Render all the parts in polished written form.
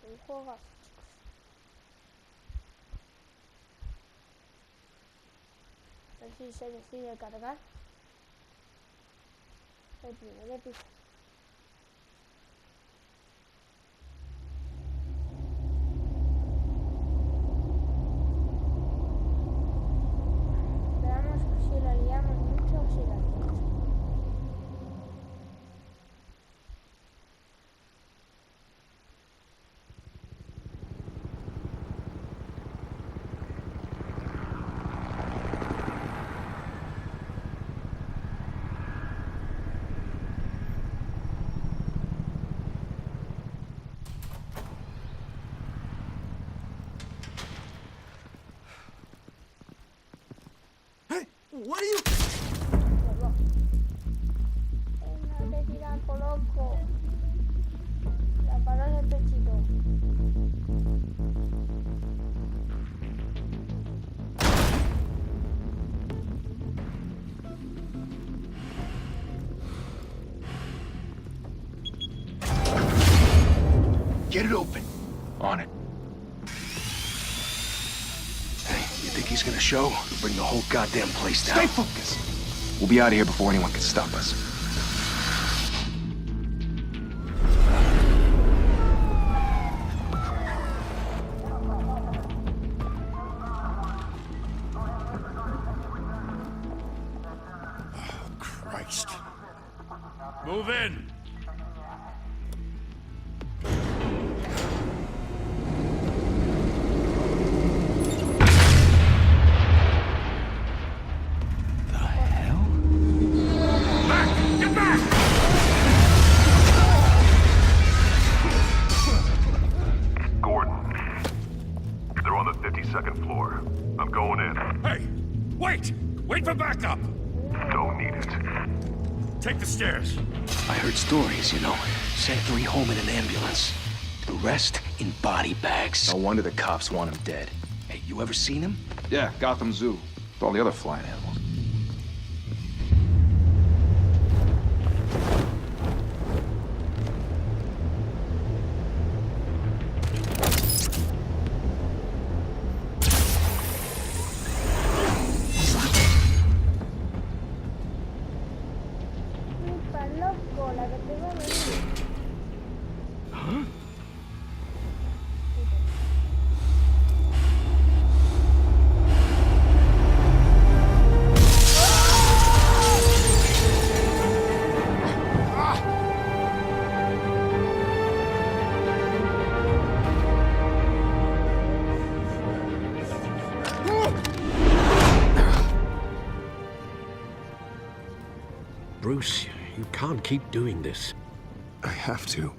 un juegazo, chicos. A ver si se decide cargar el primer episodio. Veamos si la liamos mucho o si la liamos. What are you? No te tiran por loco. La paras el pechito. Get it open. On it. Hey, you think he's gonna show? Bring the whole goddamn place down. Stay focused. We'll be out of here before anyone can stop us. Oh, Christ. Move in. Wait for backup! Don't need it. Take the stairs. I heard stories, you know. Sent 3 home in an ambulance. The rest in body bags. No wonder the cops want him dead. Hey, you ever seen him? Yeah, Gotham Zoo. With all the other flying animals. Bruce, you can't keep doing this. I have to.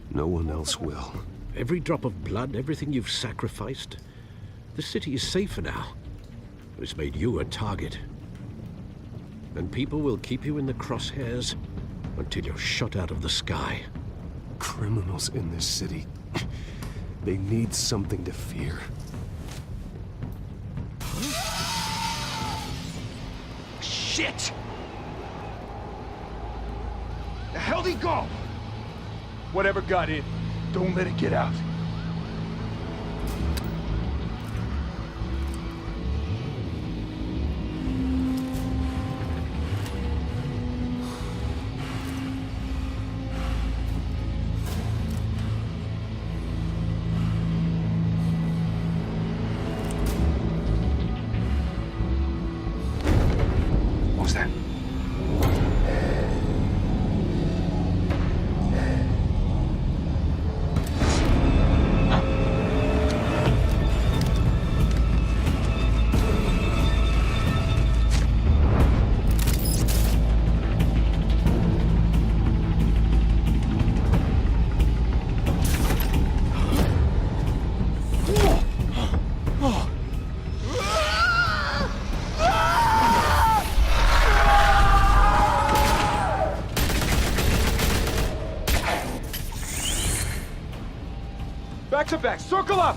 No one else will. Every drop of blood, everything you've sacrificed. The city is safer now. It's made you a target. And people will keep you in the crosshairs until you're shot out of the sky. Criminals in this city. They need something to fear. Shit! The hell'd he go? Whatever got in, don't let it get out. What was that? Buckle up!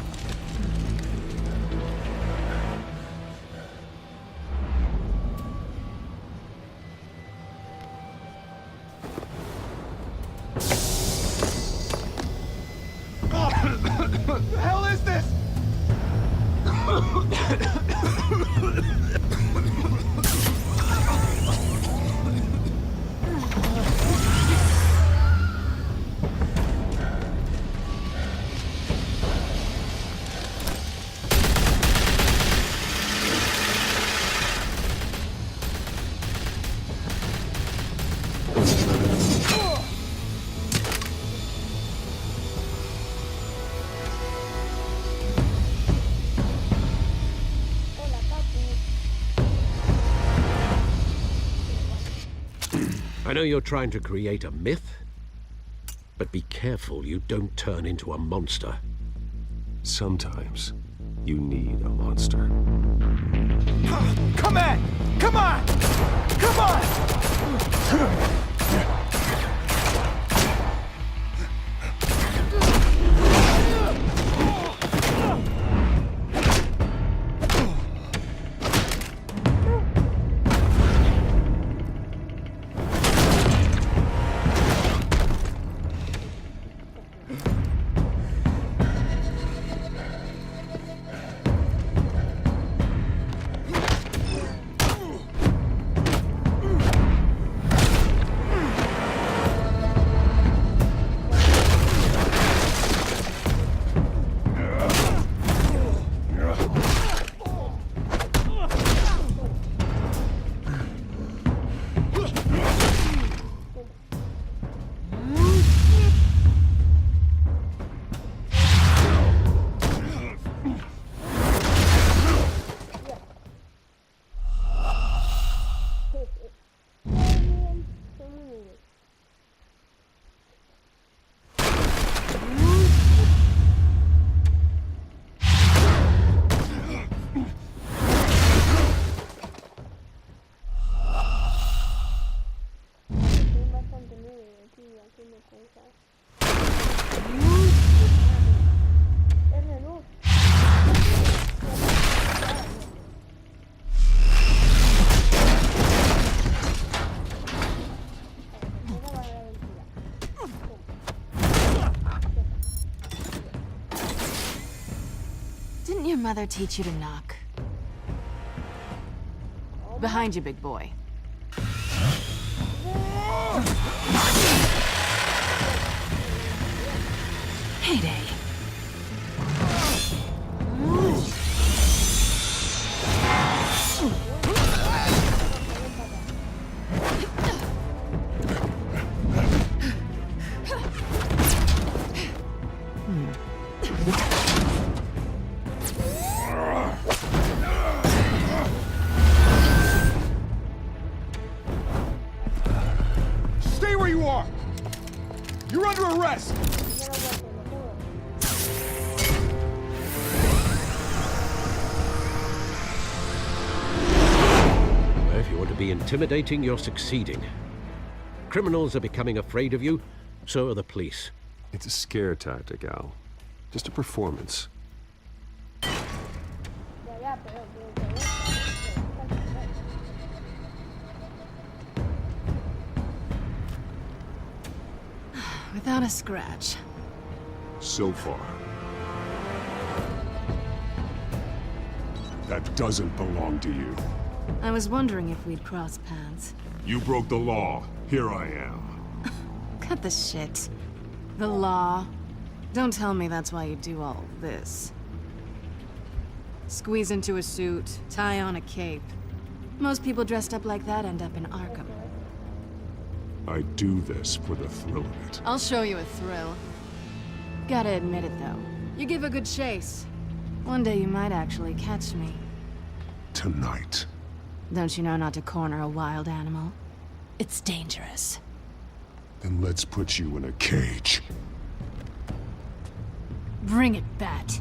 What the hell is this? Hola, papu. I know you're trying to create a myth, but be careful you don't turn into a monster. Sometimes you need a monster. Come on! Come on! Come on! Didn't your mother teach you to knock? Behind you, big boy. Heyday. Stay where you are! You're under arrest! If you want to be intimidating, you're succeeding. Criminals are becoming afraid of you, so are the police. It's a scare tactic, Al. Just a performance. Ya, ya, pero Without a scratch. So far. That doesn't belong to you. I was wondering if we'd cross paths. You broke the law. Here I am. Cut the shit. The law. Don't tell me that's why you do all this. Squeeze into a suit, tie on a cape. Most people dressed up like that end up in Arkham. I do this for the thrill of it. I'll show you a thrill. Gotta admit it, though. You give a good chase. One day you might actually catch me. Tonight. Don't you know not to corner a wild animal? It's dangerous. Then let's put you in a cage. Bring it, Bat.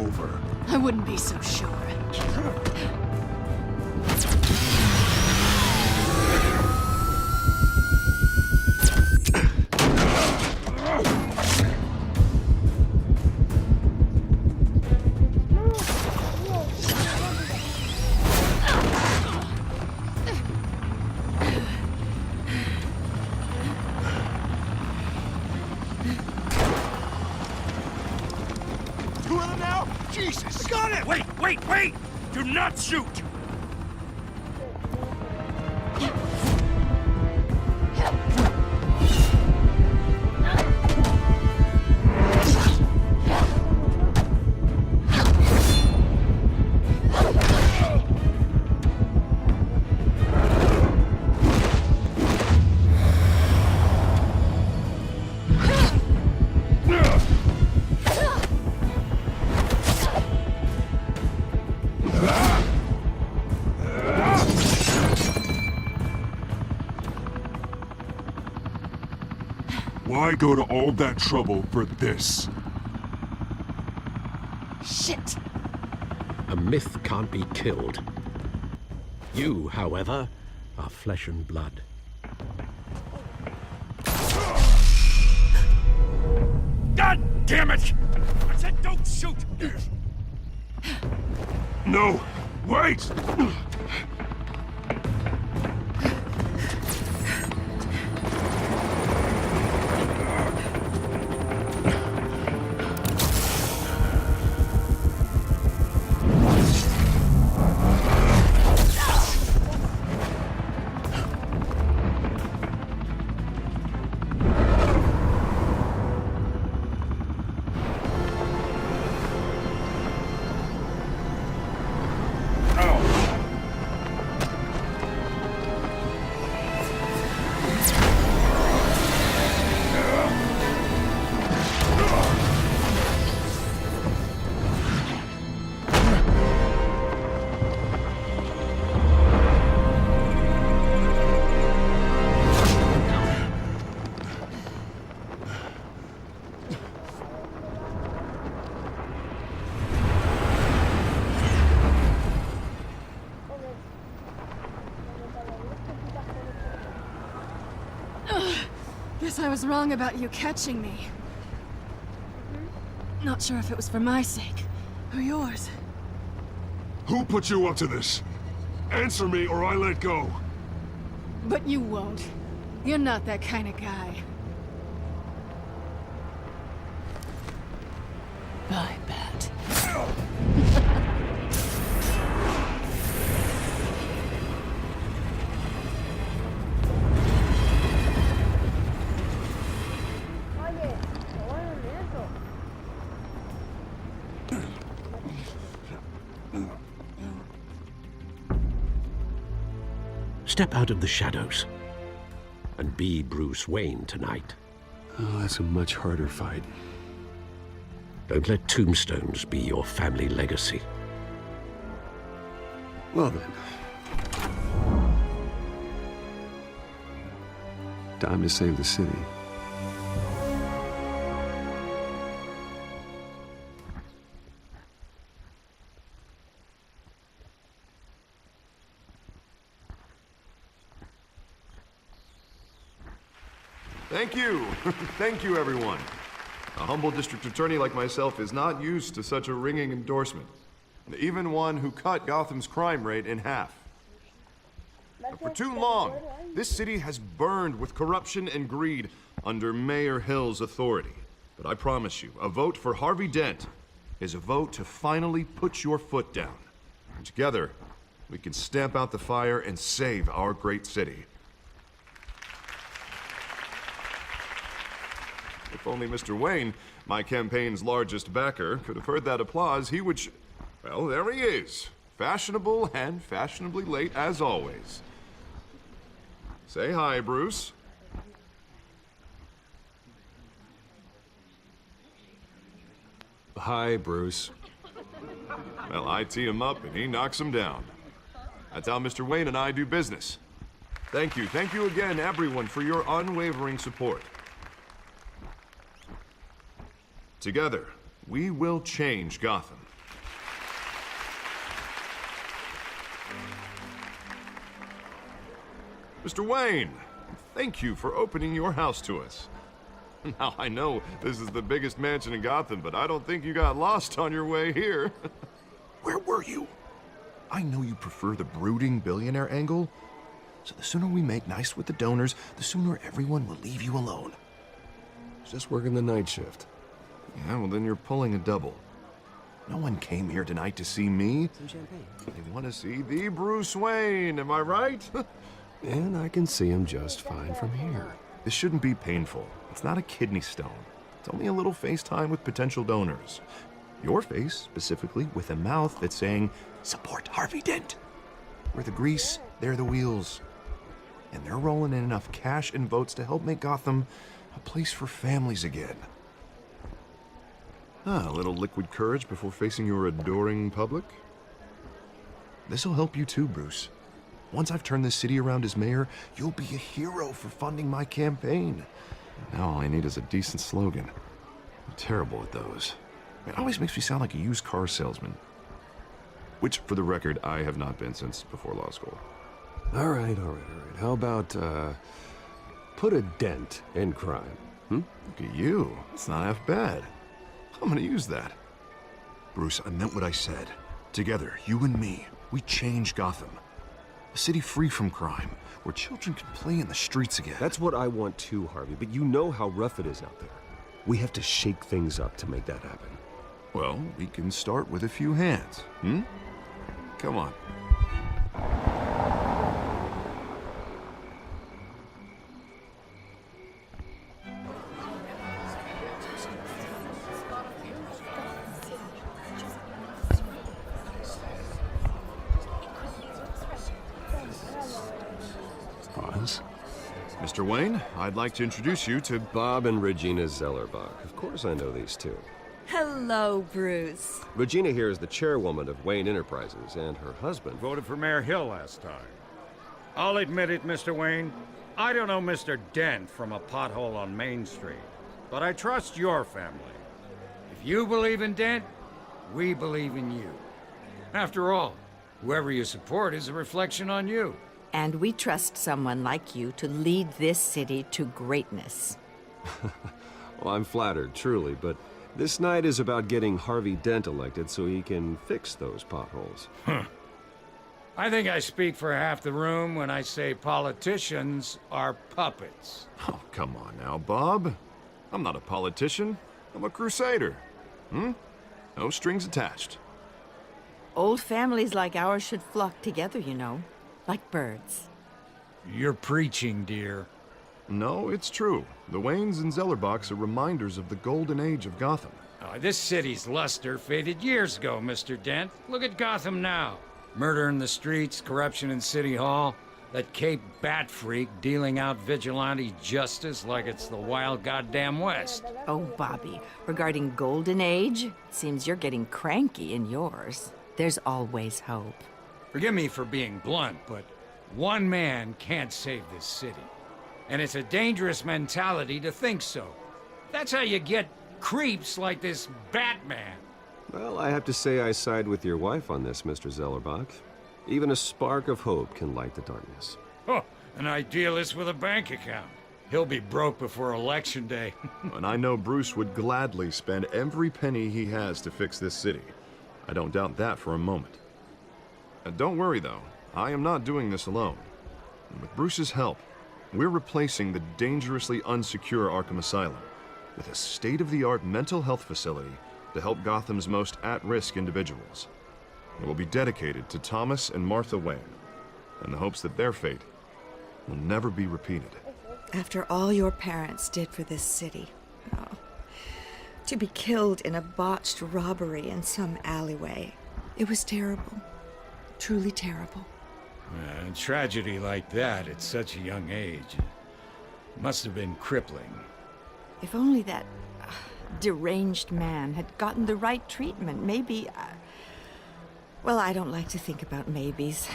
over. I wouldn't be so sure. Two of them now? Jesus! Got it! Wait! Do not shoot! Why go to all that trouble for this? Shit! A myth can't be killed. You, however, are flesh and blood. God damn it! I said don't shoot! No! Wait! Guess I was wrong about you catching me. Not sure if it was for my sake, or yours. Who put you up to this? Answer me or I let go. But you won't. You're not that kind of guy. I bet. Oye, no hagan eso. Step out of the shadows and be Bruce Wayne tonight. Oh, that's a much harder fight. Don't let tombstones be your family legacy. Well then. Time to save the city. Thank you. Thank you, everyone. A humble district attorney like myself is not used to such a ringing endorsement. Even one who cut Gotham's crime rate in half. For too long, this city has burned with corruption and greed under Mayor Hill's authority. But I promise you, a vote for Harvey Dent is a vote to finally put your foot down. And together, we can stamp out the fire and save our great city. If only Mr. Wayne, my campaign's largest backer, could have heard that applause, he would well, there he is. Fashionable and fashionably late as always. Say hi, Bruce. Hi, Bruce. Well, I tee him up and he knocks him down. That's how Mr. Wayne and I do business. Thank you again, everyone, for your unwavering support. Together, we will change Gotham. Mr. Wayne, thank you for opening your house to us. Now, I know this is the biggest mansion in Gotham, but I don't think you got lost on your way here. Where were you? I know you prefer the brooding billionaire angle, so the sooner we make nice with the donors, the sooner everyone will leave you alone. Just working the night shift. Yeah, well then you're pulling a double. No one came here tonight to see me. Some champagne. They want to see the Bruce Wayne, am I right? And I can see him just fine from here. This shouldn't be painful. It's not a kidney stone. It's only a little FaceTime with potential donors. Your face, specifically, with a mouth that's saying, support Harvey Dent. We're the grease, they're the wheels. And they're rolling in enough cash and votes to help make Gotham a place for families again. A little liquid courage before facing your adoring public. This'll help you too, Bruce. Once I've turned this city around as mayor, you'll be a hero for funding my campaign. Now all I need is a decent slogan. I'm terrible at those. It always makes me sound like a used car salesman. Which, for the record, I have not been since before law school. All right. How about, put a dent in crime? Look at you. It's not half bad. I'm gonna use that. Bruce, I meant what I said. Together, you and me, we change Gotham. A city free from crime, where children can play in the streets again. That's what I want too, Harvey, but you know how rough it is out there. We have to shake things up to make that happen. Well, we can start with a few hands, Come on. Pause. Mr. Wayne, I'd like to introduce you to Bob and Regina Zellerbach. Of course I know these two. Hello, Bruce. Regina here is the chairwoman of Wayne Enterprises, and her husband... Voted for Mayor Hill last time. I'll admit it, Mr. Wayne. I don't know Mr. Dent from a pothole on Main Street, but I trust your family. If you believe in Dent, we believe in you. After all, whoever you support is a reflection on you. And we trust someone like you to lead this city to greatness. Well, I'm flattered, truly, but this night is about getting Harvey Dent elected so he can fix those potholes. I think I speak for half the room when I say politicians are puppets. Oh, come on now, Bob. I'm not a politician. I'm a crusader. No strings attached. Old families like ours should flock together, you know, like birds. You're preaching, dear. No, it's true. The Waynes and Zellerbachs are reminders of the golden age of Gotham. This city's luster faded years ago, Mr. Dent. Look at Gotham now. Murder in the streets, corruption in City Hall, that Cape Bat freak dealing out vigilante justice like it's the wild goddamn West. Oh, Bobby, regarding Golden Age, seems you're getting cranky in yours. There's always hope. Forgive me for being blunt, but one man can't save this city. And it's a dangerous mentality to think so. That's how you get creeps like this Batman. Well, I have to say I side with your wife on this, Mr. Zellerbach. Even a spark of hope can light the darkness. Oh, an idealist with a bank account. He'll be broke before Election Day. And I know Bruce would gladly spend every penny he has to fix this city. I don't doubt that for a moment. Don't worry, though. I am not doing this alone. And with Bruce's help, we're replacing the dangerously unsecure Arkham Asylum with a state-of-the-art mental health facility to help Gotham's most at-risk individuals. It will be dedicated to Thomas and Martha Wayne, in the hopes that their fate will never be repeated. After all your parents did for this city, to be killed in a botched robbery in some alleyway, it was terrible. Truly terrible. A tragedy like that at such a young age must have been crippling. If only that deranged man had gotten the right treatment, maybe... Well, I don't like to think about maybes.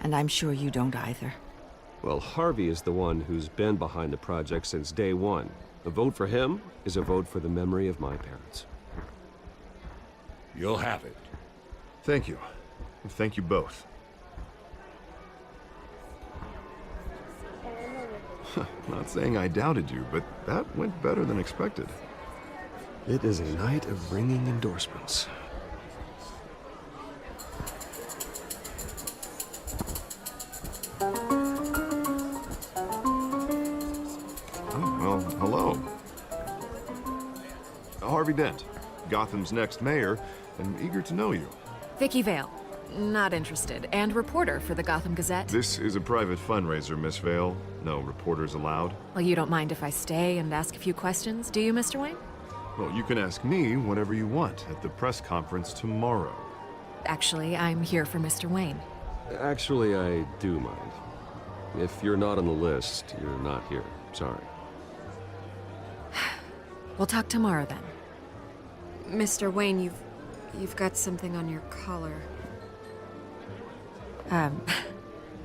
And I'm sure you don't either. Well, Harvey is the one who's been behind the project since day one. A vote for him is a vote for the memory of my parents. You'll have it. Thank you. Thank you both. Not saying I doubted you, but that went better than expected. It is a night of ringing endorsements. Oh, well, hello. Harvey Dent, Gotham's next mayor, and eager to know you. Vicky Vale. Not interested. And reporter for the Gotham Gazette. This is a private fundraiser, Miss Vale. No reporters allowed. Well, you don't mind if I stay and ask a few questions, do you, Mr. Wayne? Well, you can ask me whatever you want at the press conference tomorrow. Actually, I'm here for Mr. Wayne. Actually, I do mind. If you're not on the list, you're not here. Sorry. We'll talk tomorrow then. Mr. Wayne, you've got something on your collar.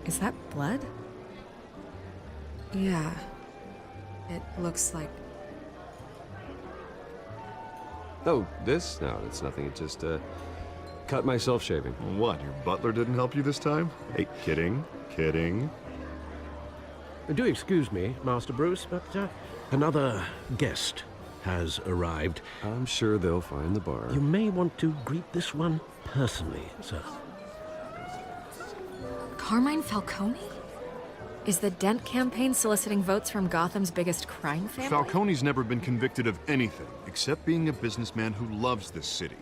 Is that blood? Yeah. It looks like... Oh, this? No, it's nothing. It just, cut myself shaving. What, your butler didn't help you this time? Hey, kidding. Kidding. Do excuse me, Master Bruce, but another guest has arrived. I'm sure they'll find the bar. You may want to greet this one personally, sir. Carmine Falcone? Is the Dent campaign soliciting votes from Gotham's biggest crime family? Falcone's never been convicted of anything, except being a businessman who loves this city.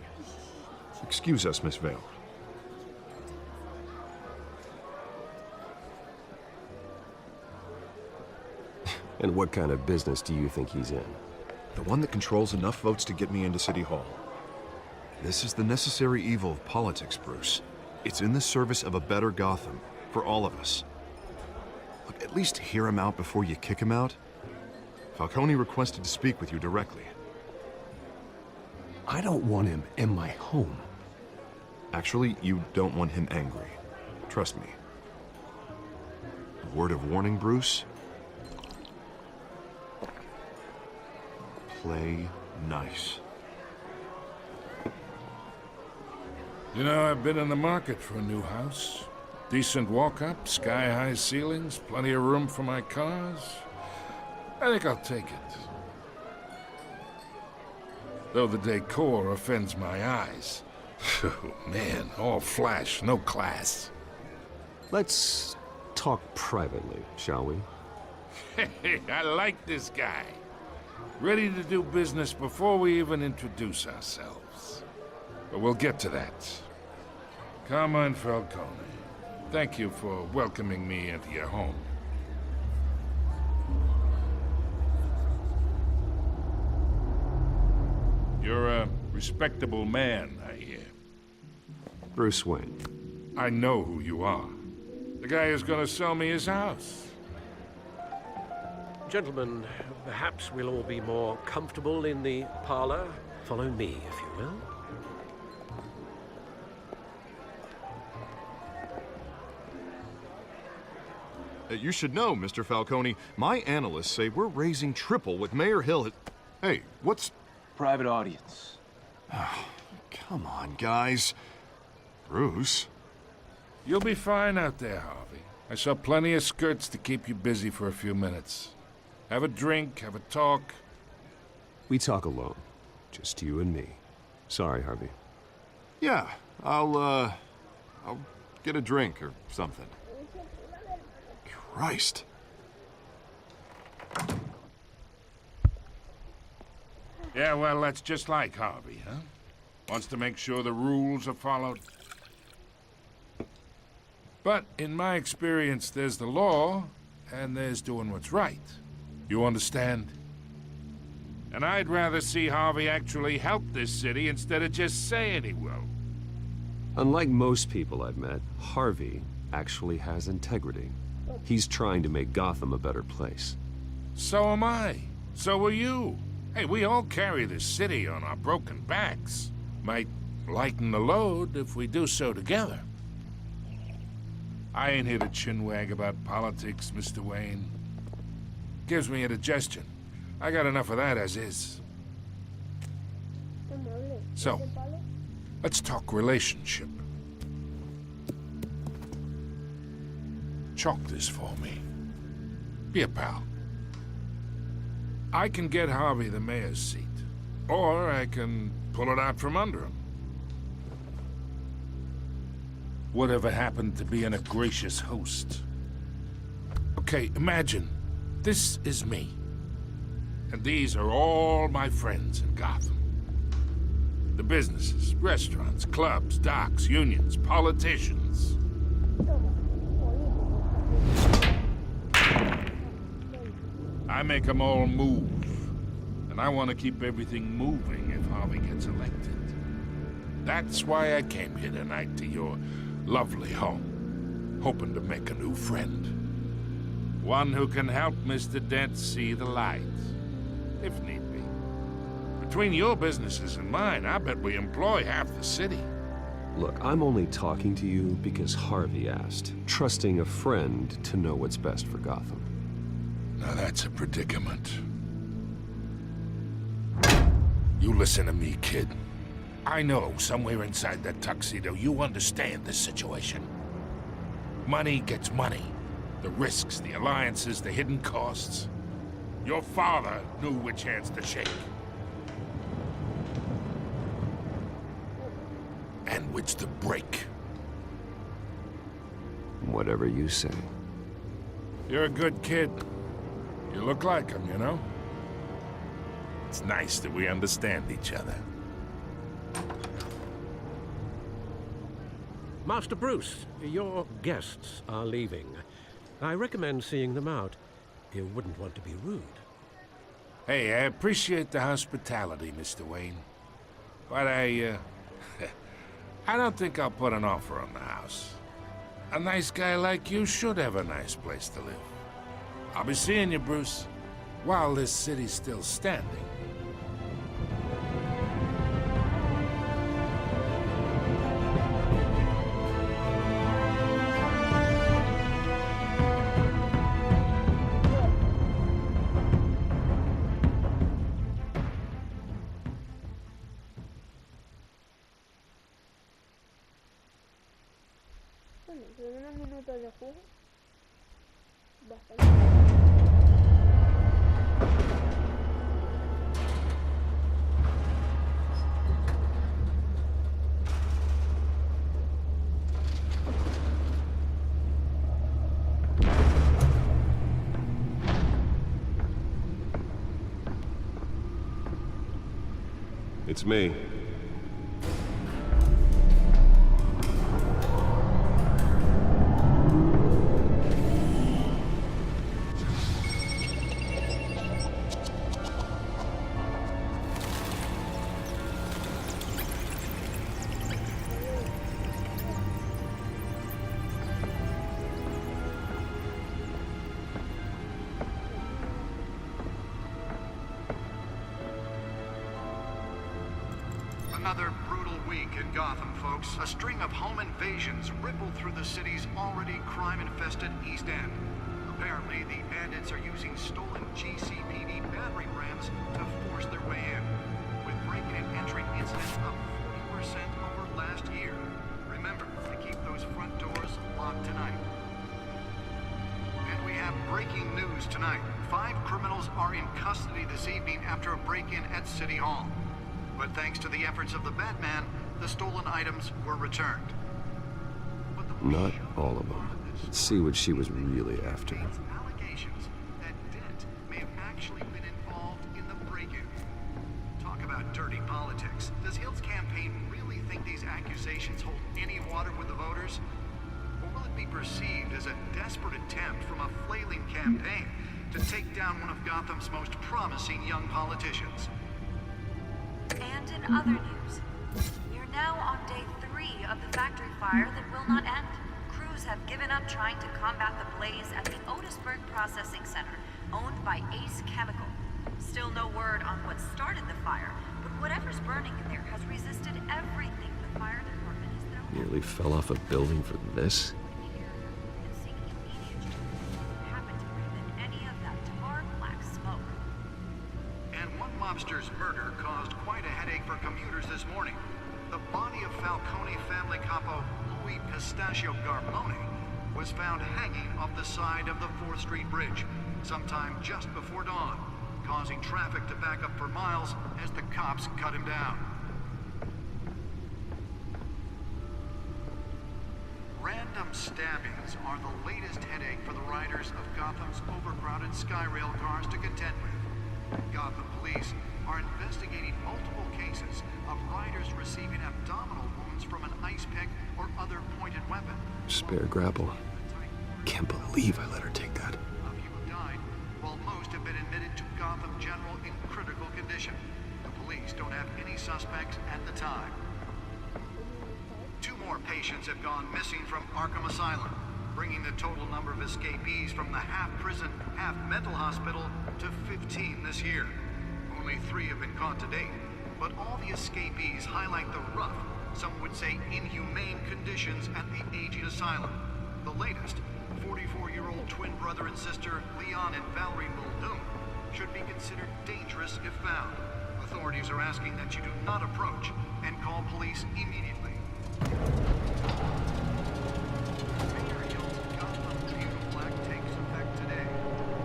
Excuse us, Miss Vale. And what kind of business do you think he's in? The one that controls enough votes to get me into City Hall. This is the necessary evil of politics, Bruce. It's in the service of a better Gotham, for all of us. Look, at least hear him out before you kick him out. Falcone requested to speak with you directly. I don't want him in my home. Actually, you don't want him angry. Trust me. A word of warning, Bruce. Play nice. You know, I've been in the market for a new house. Decent walk-up, sky-high ceilings, plenty of room for my cars. I think I'll take it. Though the decor offends my eyes. Oh, man, all flash, no class. Let's talk privately, shall we? Hey, I like this guy. Ready to do business before we even introduce ourselves. But we'll get to that. Carmine Falcone, thank you for welcoming me into your home. You're a respectable man, I hear. Bruce Wayne. I know who you are. The guy who's gonna sell me his house. Gentlemen, perhaps we'll all be more comfortable in the parlor. Follow me, if you will. You should know, Mr. Falcone, my analysts say we're raising triple what Mayor Hill had... Hey, what's... Private audience. Come on, guys. Bruce? You'll be fine out there, Harvey. I saw plenty of skirts to keep you busy for a few minutes. Have a drink, have a talk. We talk alone. Just you and me. Sorry, Harvey. Yeah, I'll get a drink or something. Christ. Yeah, well, that's just like Harvey, huh? Wants to make sure the rules are followed. But in my experience, there's the law, and there's doing what's right. You understand? And I'd rather see Harvey actually help this city instead of just saying he will. Unlike most people I've met, Harvey actually has integrity. He's trying to make Gotham a better place. So am I. So are you. Hey, we all carry this city on our broken backs. Might lighten the load if we do so together. I ain't here to chinwag about politics, Mr. Wayne. Gives me indigestion. I got enough of that as is. So, let's talk relationship. Chalk this for me. Be a pal. I can get Harvey the mayor's seat, or I can pull it out from under him. Whatever happened to being a gracious host? Okay, imagine, this is me. And these are all my friends in Gotham. The businesses, restaurants, clubs, docks, unions, politicians. I make them all move. And I want to keep everything moving if Harvey gets elected. That's why I came here tonight to your lovely home, hoping to make a new friend. One who can help Mr. Dent see the light, if need be. Between your businesses and mine, I bet we employ half the city. Look, I'm only talking to you because Harvey asked, trusting a friend to know what's best for Gotham. Now that's a predicament. You listen to me, kid. I know somewhere inside that tuxedo you understand this situation. Money gets money. The risks, the alliances, the hidden costs. Your father knew which hands to shake. And which to break. Whatever you say. You're a good kid. You look like him, you know? It's nice that we understand each other. Master Bruce, your guests are leaving. I recommend seeing them out. You wouldn't want to be rude. Hey, I appreciate the hospitality, Mr. Wayne. But I don't think I'll put an offer on the house. A nice guy like you should have a nice place to live. I'll be seeing you, Bruce, while this city's still standing. Bueno, son unos minutos de juego. Bastante. It's me. Another brutal week in Gotham, folks. A string of home invasions rippled through the city's already crime-infested East End. Apparently, the bandits are using stolen GCPD battering rams to force their way in, with break-in and entry incidents up 40% over last year. Remember to keep those front doors locked tonight. And we have breaking news tonight. 5 criminals are in custody this evening after a break-in at City Hall. But thanks to the efforts of the Batman, the stolen items were returned. Not all of them. Let's see what she was really after. Allegations that Dent may have actually been involved in the break-in. Talk about dirty politics. Does Hill's campaign really think these accusations hold any water with the voters? Or will it be perceived as a desperate attempt from a flailing campaign to take down one of Gotham's most promising young politicians? And in other news, we're now on day 3 of the factory fire that will not end. Crews have given up trying to combat the blaze at the Otisburg Processing Center, owned by Ace Chemical. Still no word on what started the fire, but whatever's burning in there has resisted everything the fire department has thrown. Nearly fell off a building for this? Mobster's murder caused quite a headache for commuters this morning. The body of Falcone family capo Louis Pistachio Garmone was found hanging off the side of the 4th Street Bridge sometime just before dawn. causing traffic to back up for miles as the cops cut him down. Random stabbings are the latest headache for the riders of Gotham's overcrowded Skyrail cars to contend with. Gotham police are investigating multiple cases of riders receiving abdominal wounds from an ice pick or other pointed weapon. Spare grapple. Can't believe I let her take that. A few have died, while most have been admitted to Gotham General in critical condition. The police don't have any suspects at the time. 2 more patients have gone missing from Arkham Asylum, bringing the total number of escapees from the half-prison, half-mental hospital to 15 this year. Only 3 have been caught to date, but all the escapees highlight the rough, some would say inhumane conditions at the aging asylum. The latest, 44-year-old twin brother and sister Leon and Valerie Muldoon, should be considered dangerous if found. Authorities are asking that you do not approach and call police immediately. Mayor Hill's Gotham Tribunal Act takes effect today,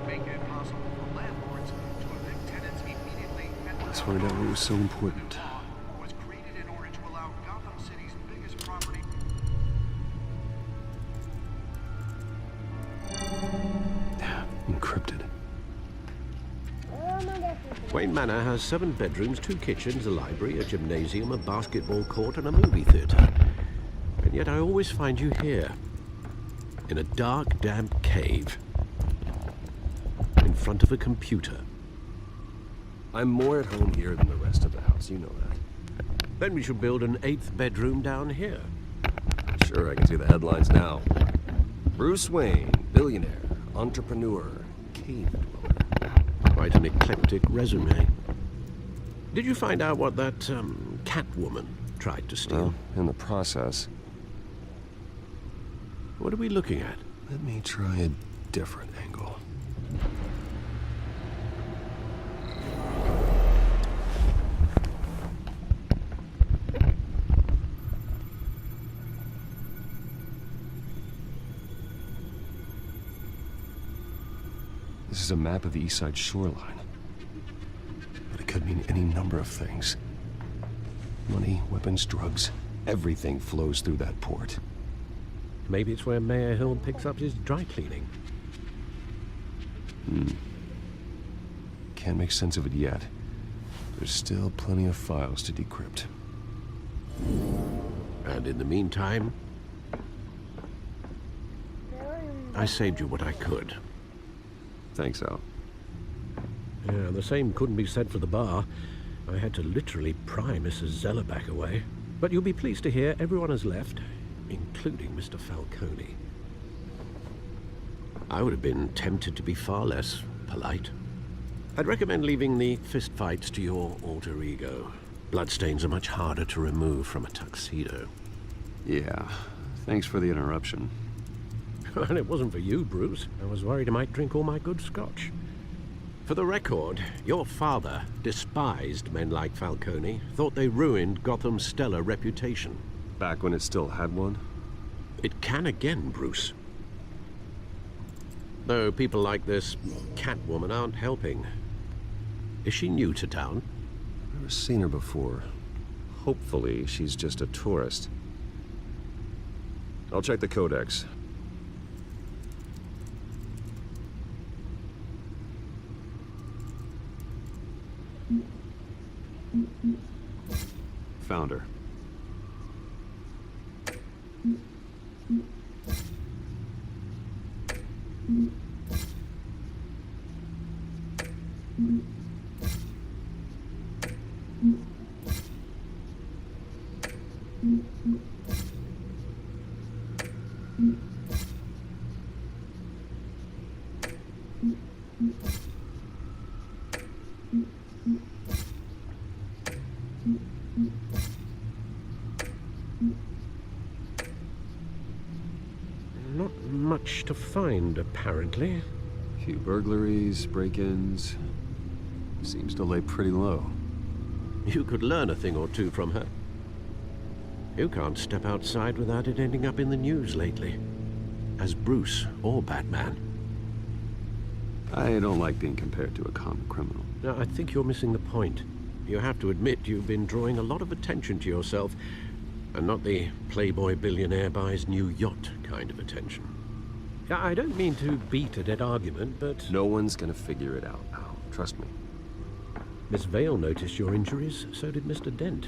making it possible for landlords to evict tenants immediately and Let's find out what was so important. was created in order to allow Gotham City's biggest property. Encrypted. Wayne Manor has 7 bedrooms, 2 kitchens, a library, a gymnasium, a basketball court, and a movie theater. And yet I always find you here, in a dark, damp cave, in front of a computer. I'm more at home here than the rest of the house, you know that. Then we should build an 8th bedroom down here. Sure, I can see the headlines now. Bruce Wayne, billionaire, entrepreneur, cave dweller. Quite an eclectic resume. Did you find out what that, Catwoman tried to steal? Well, in the process. What are we looking at? Let me try a different angle. This is a map of the East Side shoreline. But it could mean any number of things. Money, weapons, drugs, everything flows through that port. Maybe it's where Mayor Hill picks up his dry cleaning. Can't make sense of it yet. There's still plenty of files to decrypt. And in the meantime, I saved you what I could. Thanks, Al. Yeah, the same couldn't be said for the bar. I had to literally pry Mrs. Zellerback away. But you'll be pleased to hear everyone has left, including Mr. Falcone. I would have been tempted to be far less polite. I'd recommend leaving the fistfights to your alter ego. Bloodstains are much harder to remove from a tuxedo. Yeah, thanks for the interruption. And it wasn't for you, Bruce. I was worried I might drink all my good scotch. For the record, your father despised men like Falcone, thought they ruined Gotham's stellar reputation. Back when it still had one? It can again, Bruce. Though people like this Catwoman aren't helping. Is she new to town? Never seen her before. Hopefully, she's just a tourist. I'll check the codex. Found her. Not much to find, apparently. A few burglaries, break-ins. Seems to lay pretty low. You could learn a thing or two from her. You can't step outside without it ending up in the news lately. As Bruce or Batman. I don't like being compared to a common criminal. No, I think you're missing the point. You have to admit you've been drawing a lot of attention to yourself, and not the playboy billionaire buys new yacht kind of attention. I don't mean to beat a dead argument, but... No one's gonna figure it out, pal. Trust me. Miss Vale noticed your injuries, so did Mr. Dent.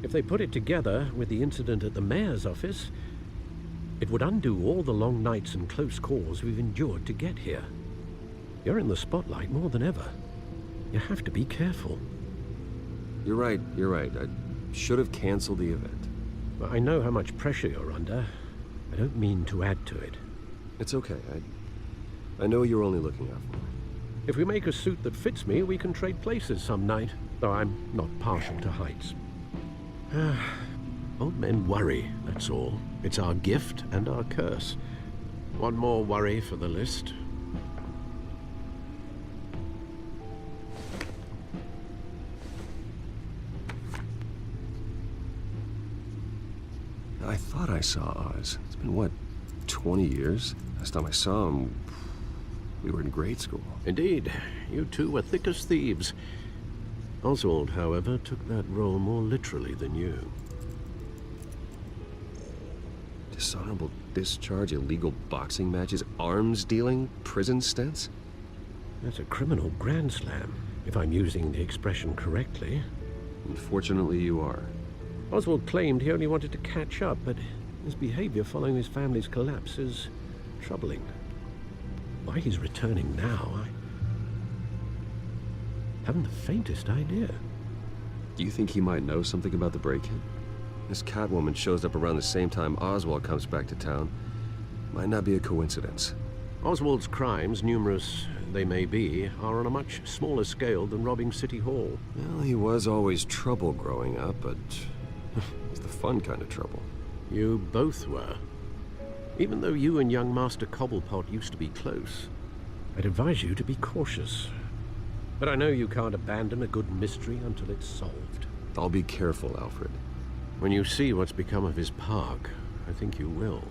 If they put it together with the incident at the mayor's office, it would undo all the long nights and close calls we've endured to get here. You're in the spotlight more than ever. You have to be careful. You're right. I should have canceled the event. Well, I know how much pressure you're under. I don't mean to add to it. It's okay. I know you're only looking out for me. If we make a suit that fits me, we can trade places some night, though I'm not partial to heights. Old men worry, that's all. It's our gift and our curse. One more worry for the list. I thought I saw Oz. It's been, what, 20 years? Last time I saw him, we were in grade school. Indeed. You two were thick as thieves. Oswald, however, took that role more literally than you. Dishonorable discharge, illegal boxing matches, arms dealing, prison stints? That's a criminal grand slam, if I'm using the expression correctly. Unfortunately, you are. Oswald claimed he only wanted to catch up, but his behavior following his family's collapse is troubling. Why he's returning now, I haven't the faintest idea. Do you think he might know something about the break-in? This Catwoman shows up around the same time Oswald comes back to town. Might not be a coincidence. Oswald's crimes, numerous they may be, are on a much smaller scale than robbing City Hall. Well, he was always trouble growing up, but it's the fun kind of trouble. You both were. Even though you and young Master Cobblepot used to be close, I'd advise you to be cautious. But I know you can't abandon a good mystery until it's solved. I'll be careful, Alfred. When you see what's become of his park, I think you will.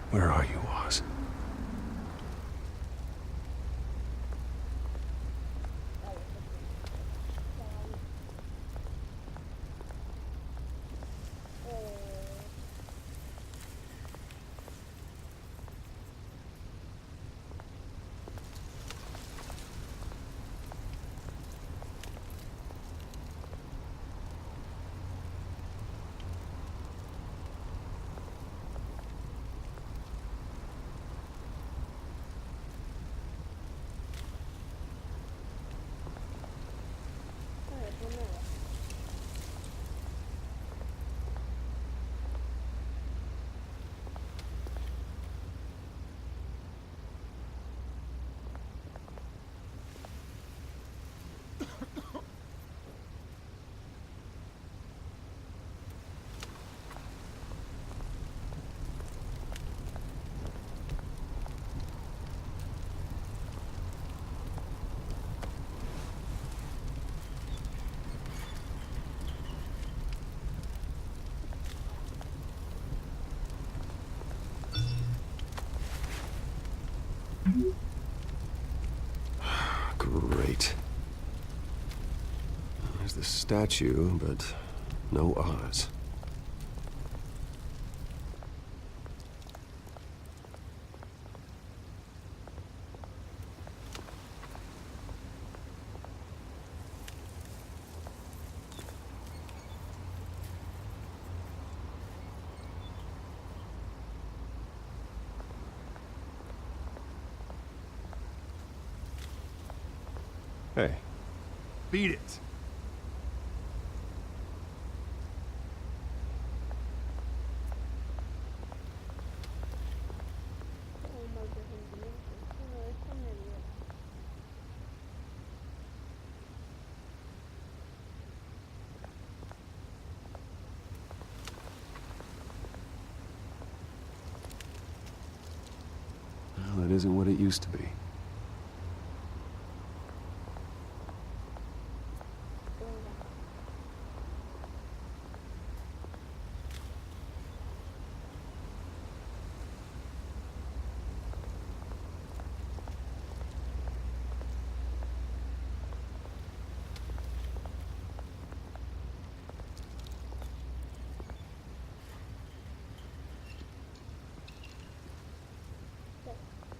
Where are you, Oz? Great. There's the statue, but no Oz. Hey. Beat it. that isn't what it used to be.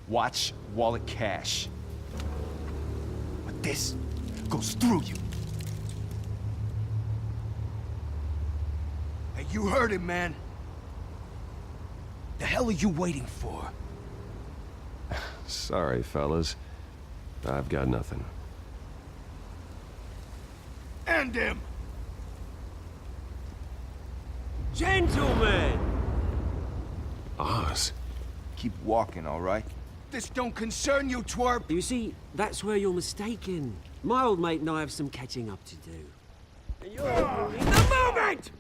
Watch wallet cash. But this goes through you. Hey, you heard him, man. The hell are you waiting for? Sorry, fellas. I've got nothing. End him! Gentlemen! Oz. Keep walking, all right? This don't concern you, twerp! You see, that's where you're mistaken. My old mate and I have some catching up to do. And you're ruining the moment!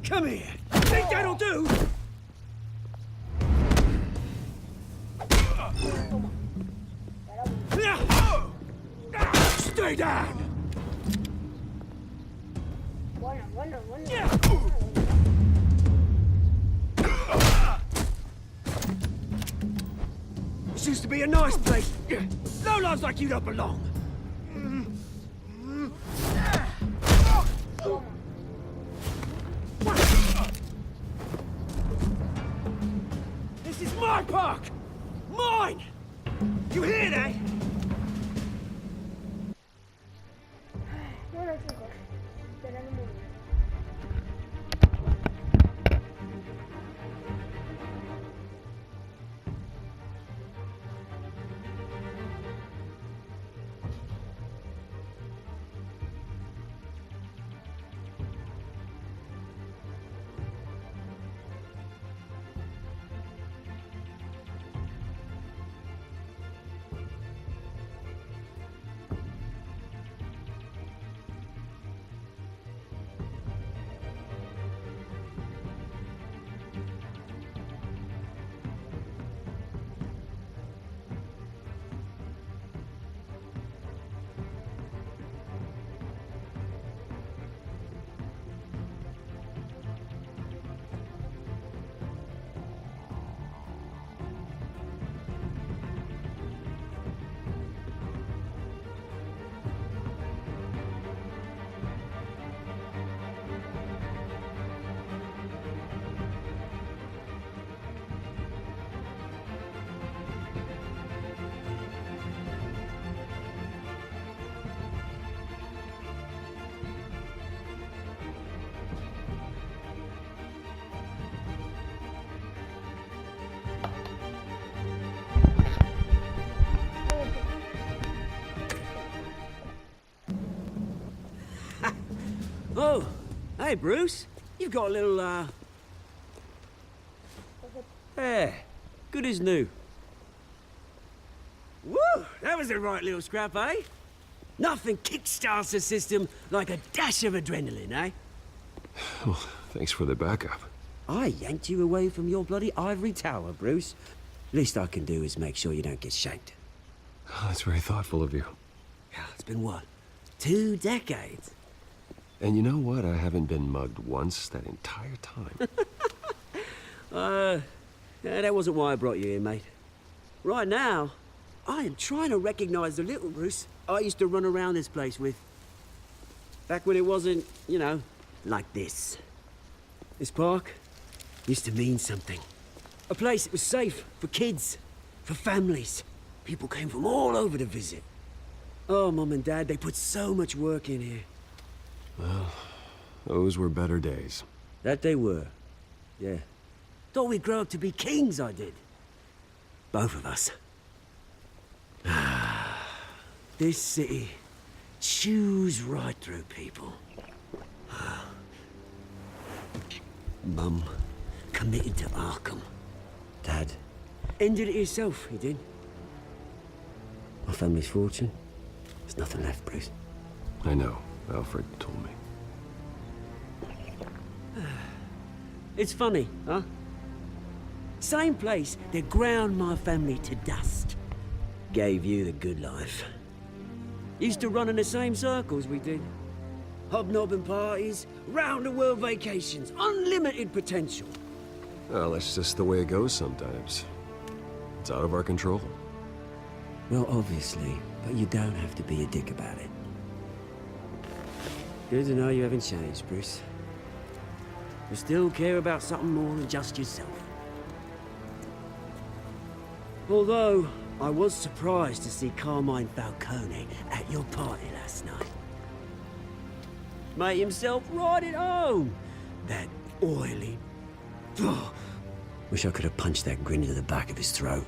Come here! Think that'll do? Stay down! This used to be a nice place. No lives like you don't belong. This is my park! Mine! You hear that? Bueno, chicos, esperad un momento. Oh, hey, Bruce. You've got a little, Yeah, good as new. Woo! That was a right little scrap, eh? Nothing kickstarts the system like a dash of adrenaline, eh? Well, thanks for the backup. I yanked you away from your bloody ivory tower, Bruce. Least I can do is make sure you don't get shanked. Oh, that's very thoughtful of you. Yeah, it's been what? 2 decades? And you know what? I haven't been mugged once that entire time. Yeah, that wasn't why I brought you here, mate. Right now, I am trying to recognize the little Bruce I used to run around this place with. Back when it wasn't, you know, like this. This park used to mean something. A place that was safe for kids, for families. People came from all over to visit. Oh, Mum and Dad, they put so much work in here. Well, those were better days. That they were, yeah. Thought we'd grow up to be kings, I did. Both of us. This city chews right through people. Mum committed to Arkham. Dad ended it himself, he did. My family's fortune, there's nothing left, Bruce. I know. Alfred told me. It's funny, huh? Same place that ground my family to dust. Gave you the good life. Used to run in the same circles we did. Hobnobbing parties, round-the-world vacations, unlimited potential. Well, that's just the way it goes sometimes. It's out of our control. Well, obviously, but you don't have to be a dick about it. Good to know you haven't changed, Bruce. You still care about something more than just yourself. Although, I was surprised to see Carmine Falcone at your party last night. Made himself right at home. That oily... Oh, wish I could have punched that grin into the back of his throat.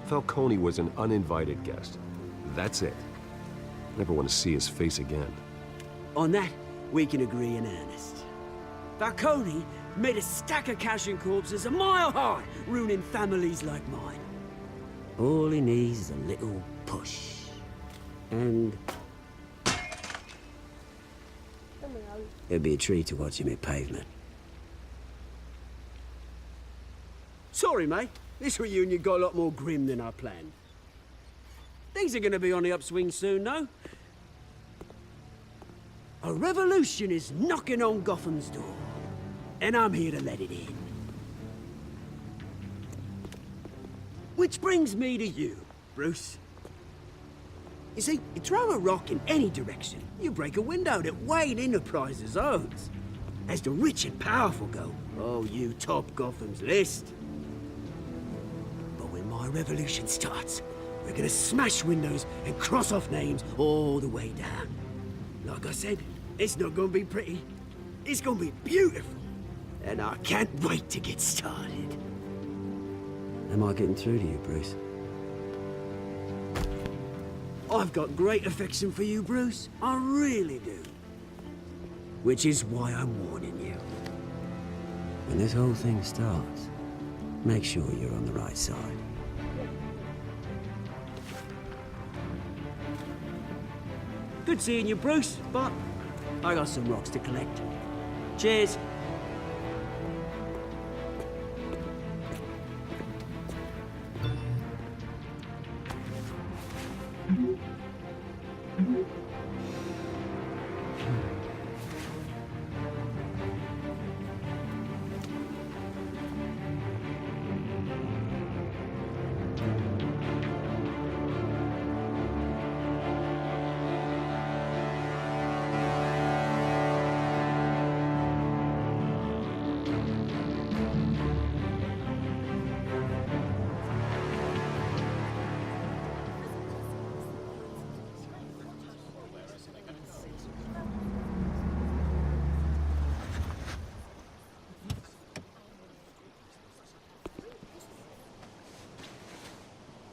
Falcone was an uninvited guest. That's it. Never want to see his face again. On that, we can agree in earnest. Falcone made a stack of cash and corpses a mile high, ruining families like mine. All he needs is a little push. And... it'd be a treat to watch him hit pavement. Sorry, mate. This reunion got a lot more grim than I planned. Things are gonna be on the upswing soon, though. A revolution is knocking on Gotham's door. And I'm here to let it in. Which brings me to you, Bruce. You see, you throw a rock in any direction, you break a window that Wayne Enterprises owns. As the rich and powerful go, oh, you top Gotham's list. But when my revolution starts, we're gonna smash windows and cross off names all the way down. Like I said, it's not gonna be pretty. It's gonna be beautiful. And I can't wait to get started. Am I getting through to you, Bruce? I've got great affection for you, Bruce. I really do. Which is why I'm warning you. When this whole thing starts, make sure you're on the right side. Good seeing you, Bruce, but I got some rocks to collect. Cheers.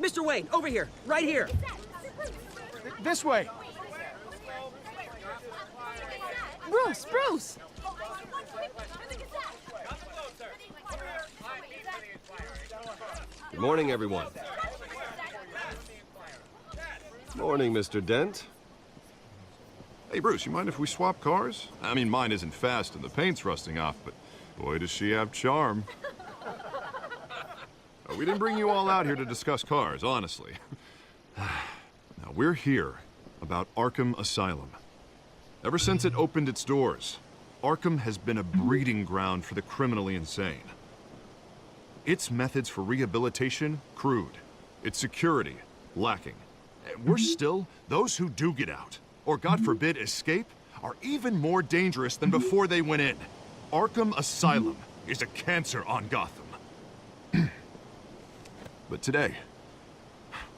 Mr. Wayne, over here, right here. This way. Bruce, Bruce! Good morning, everyone. Morning, Mr. Dent. Hey, Bruce, you mind if we swap cars? I mean, mine isn't fast and the paint's rusting off, but boy, does she have charm. We didn't bring you all out here to discuss cars, honestly. Now, we're here about Arkham Asylum. Ever since it opened its doors, Arkham has been a breeding ground for the criminally insane. Its methods for rehabilitation, crude. Its security, lacking. Worse still, those who do get out, or God forbid escape, are even more dangerous than before they went in. Arkham Asylum is a cancer on Gotham. But today,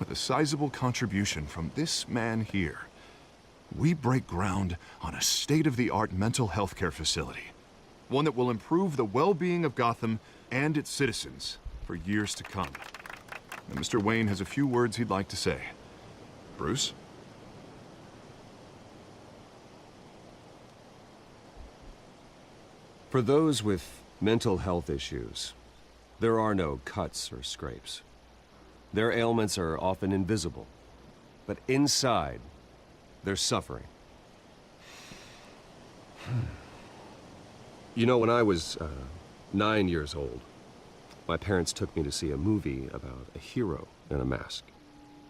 with a sizable contribution from this man here, we break ground on a state-of-the-art mental health care facility. One that will improve the well-being of Gotham and its citizens for years to come. And Mr. Wayne has a few words he'd like to say. Bruce? For those with mental health issues, there are no cuts or scrapes. Their ailments are often invisible, but inside, they're suffering. You know, when I was 9 years old, My parents took me to see a movie about a hero in a mask.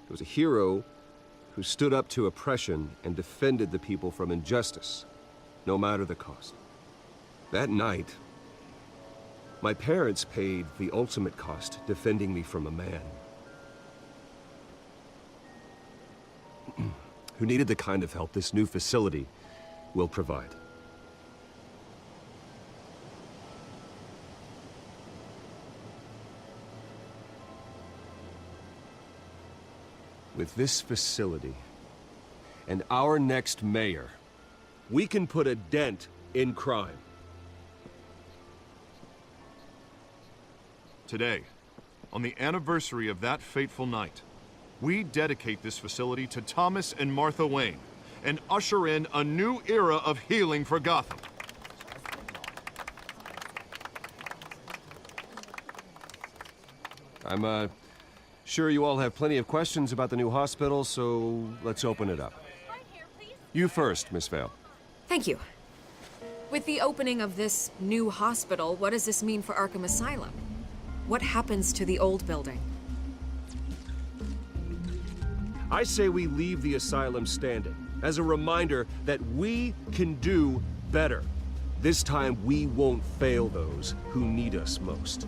It was a hero who stood up to oppression and defended the people from injustice, no matter the cost. That night, my parents paid the ultimate cost defending me from a man who needed the kind of help this new facility will provide. With this facility and our next mayor, we can put a dent in crime. Today, on the anniversary of that fateful night, we dedicate this facility to Thomas and Martha Wayne and usher in a new era of healing for Gotham. I'm sure you all have plenty of questions about the new hospital, so let's open it up. You first, Miss Vale. Thank you. With the opening of this new hospital, what does this mean for Arkham Asylum? What happens to the old building? I say we leave the asylum standing as a reminder that we can do better. This time, we won't fail those who need us most.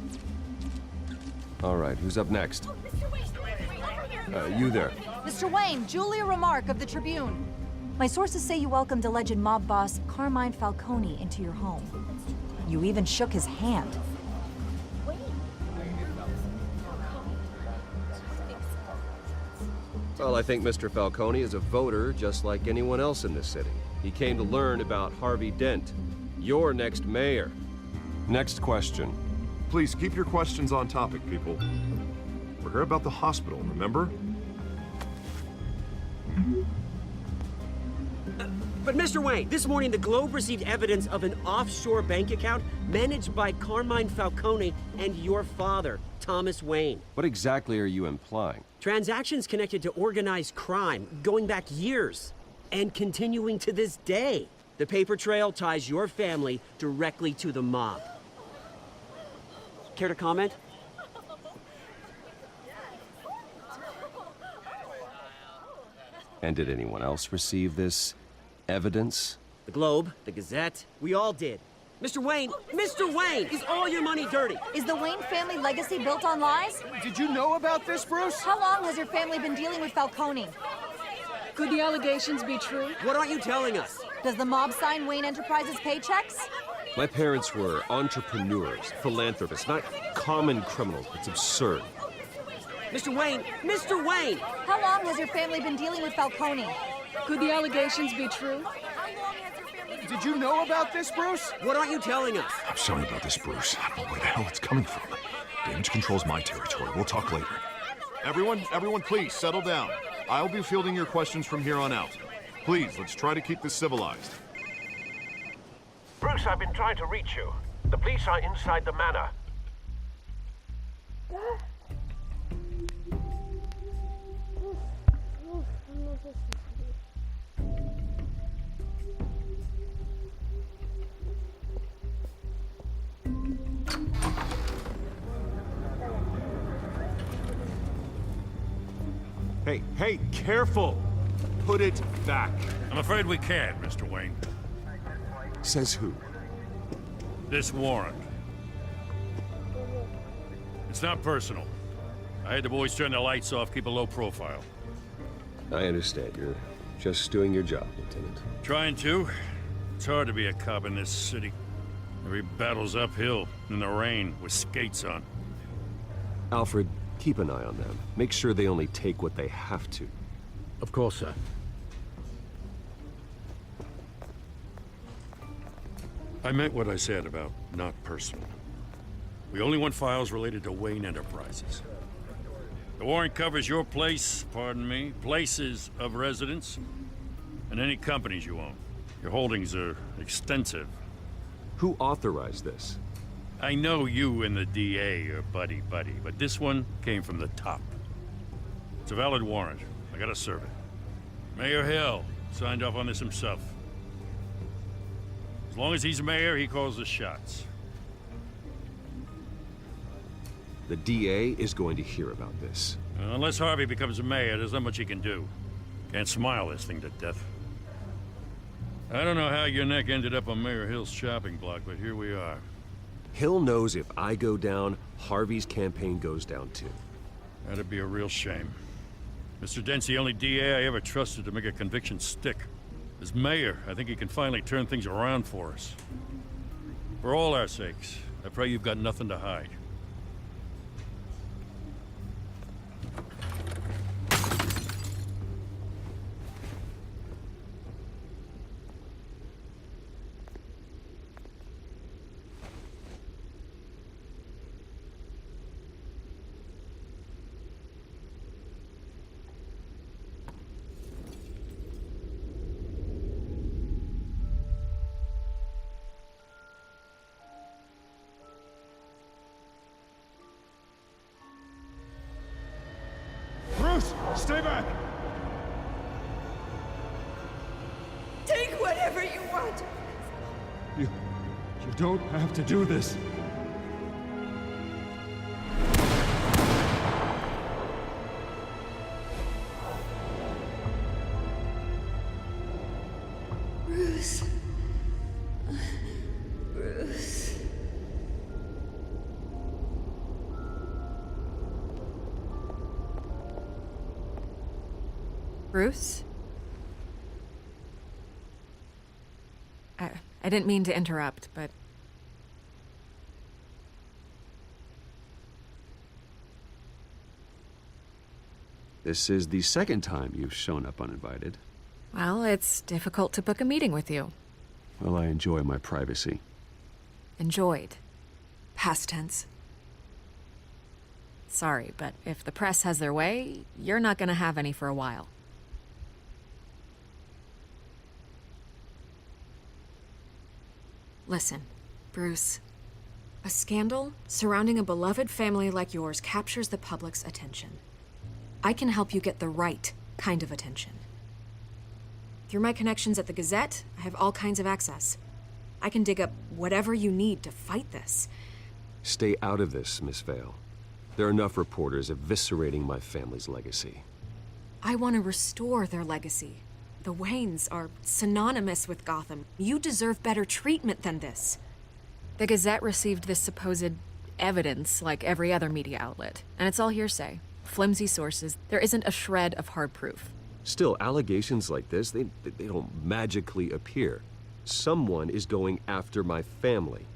All right, who's up next? You there. Mr. Wayne, Julia Remark of the Tribune. My sources say you welcomed alleged mob boss Carmine Falcone into your home. You even shook his hand. Well, I think Mr. Falcone is a voter just like anyone else in this city. He came to learn about Harvey Dent, your next mayor. Next question. Please keep your questions on topic, people. We're here about the hospital, remember? But Mr. Wayne, this morning the Globe received evidence of an offshore bank account managed by Carmine Falcone and your father, Thomas Wayne. What exactly are you implying? Transactions connected to organized crime, going back years, and continuing to this day. The paper trail ties your family directly to the mob. Care to comment? And did anyone else receive this evidence? The Globe, the Gazette, we all did. Mr. Wayne, is all your money dirty? Is the Wayne family legacy built on lies? Did you know about this, Bruce? How long has your family been dealing with Falcone? Could the allegations be true? What aren't you telling us? Does the mob sign Wayne Enterprises paychecks? My parents were entrepreneurs, philanthropists, not common criminals. It's absurd. Mr. Wayne! How long has your family been dealing with Falcone? Could the allegations be true? Did you know about this, Bruce? What aren't you telling us? I'm sorry about this, Bruce. I don't know where the hell it's coming from. Damage control's my territory. We'll talk later. Everyone, please, settle down. I'll be fielding your questions from here on out. Please, let's try to keep this civilized. Bruce, I've been trying to reach you. The police are inside the manor. Hey, careful! Put it back. I'm afraid we can't, Mr. Wayne. Says who? This warrant. It's not personal. I had the boys turn the lights off, keep a low profile. I understand. You're just doing your job, Lieutenant. Trying to. It's hard to be a cop in this city. Every battle's uphill, in the rain, with skates on. Alfred, keep an eye on them. Make sure they only take what they have to. Of course, sir. I meant what I said about not personal. We only want files related to Wayne Enterprises. The warrant covers your place, pardon me, places of residence, and any companies you own. Your holdings are extensive. Who authorized this? I know you and the DA are buddy-buddy, but this one came from the top. It's a valid warrant. I gotta serve it. Mayor Hill signed off on this himself. As long as he's mayor, he calls the shots. The DA is going to hear about this. Unless Harvey becomes mayor, there's not much he can do. Can't smile this thing to death. I don't know how your neck ended up on Mayor Hill's shopping block, but here we are. Hill knows if I go down, Harvey's campaign goes down too. That'd be a real shame. Mr. Dent's the only DA I ever trusted to make a conviction stick. As mayor, I think he can finally turn things around for us. For all our sakes, I pray you've got nothing to hide. Bruce, stay back! Take whatever you want. You don't have to do this. Bruce. Bruce. Bruce? I didn't mean to interrupt, but... This is the second time you've shown up uninvited. Well, it's difficult to book a meeting with you. Well, I enjoy my privacy. Enjoyed. Past tense. Sorry, but if the press has their way, you're not gonna have any for a while. Listen, Bruce. A scandal surrounding a beloved family like yours captures the public's attention. I can help you get the right kind of attention. Through my connections at the Gazette, I have all kinds of access. I can dig up whatever you need to fight this. Stay out of this, Miss Vale. There are enough reporters eviscerating my family's legacy. I want to restore their legacy. The Waynes are synonymous with Gotham. You deserve better treatment than this. The Gazette received this supposed evidence like every other media outlet, and it's all hearsay. Flimsy sources. There isn't a shred of hard proof. Still, allegations like this, they don't magically appear. Someone is going after my family.